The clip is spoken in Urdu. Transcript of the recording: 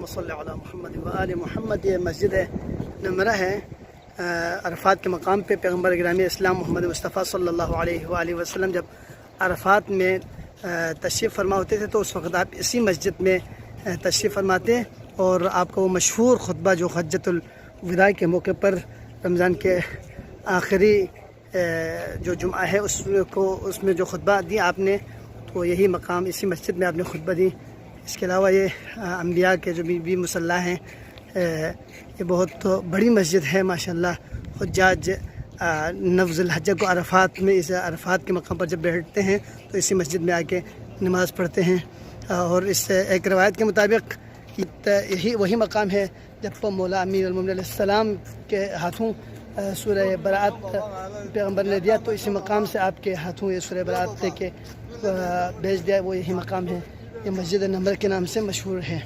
صل علی محمد و آل محمد۔ یہ مسجد نمرہ ہے عرفات کے مقام پہ۔ پیغمبر گرامی اسلام محمد مصطفیٰ صلی اللہ علیہ وآلہ وسلم جب عرفات میں تشریف فرما ہوتے تھے تو اس وقت آپ اسی مسجد میں تشریف فرماتے، اور آپ کو وہ مشہور خطبہ جو حجۃ الوداع کے موقع پر رمضان کے آخری جو جمعہ ہے اس میں جو خطبہ دی آپ نے، تو یہی مقام اسی مسجد میں آپ نے خطبہ دی۔ اس کے علاوہ یہ انبیاء کے جو بھی مصلی ہیں، یہ بہت بڑی مسجد ہے ماشاءاللہ۔ حجاج نفذ الحجہ کو عرفات میں، اس عرفات کے مقام پر جب بیٹھتے ہیں تو اسی مسجد میں آ کے نماز پڑھتے ہیں، اور اس ایک روایت کے مطابق یہی وہی مقام ہے جب مولا امیر المومنین علیہ السلام کے ہاتھوں سورہ برات پیغمبر نے دیا، تو اسی مقام سے آپ کے ہاتھوں یہ سورہ برات دے کے بھیج دیا، وہ یہی مقام ہے۔ یہ مسجد نمرہ کے نام سے مشہور ہے۔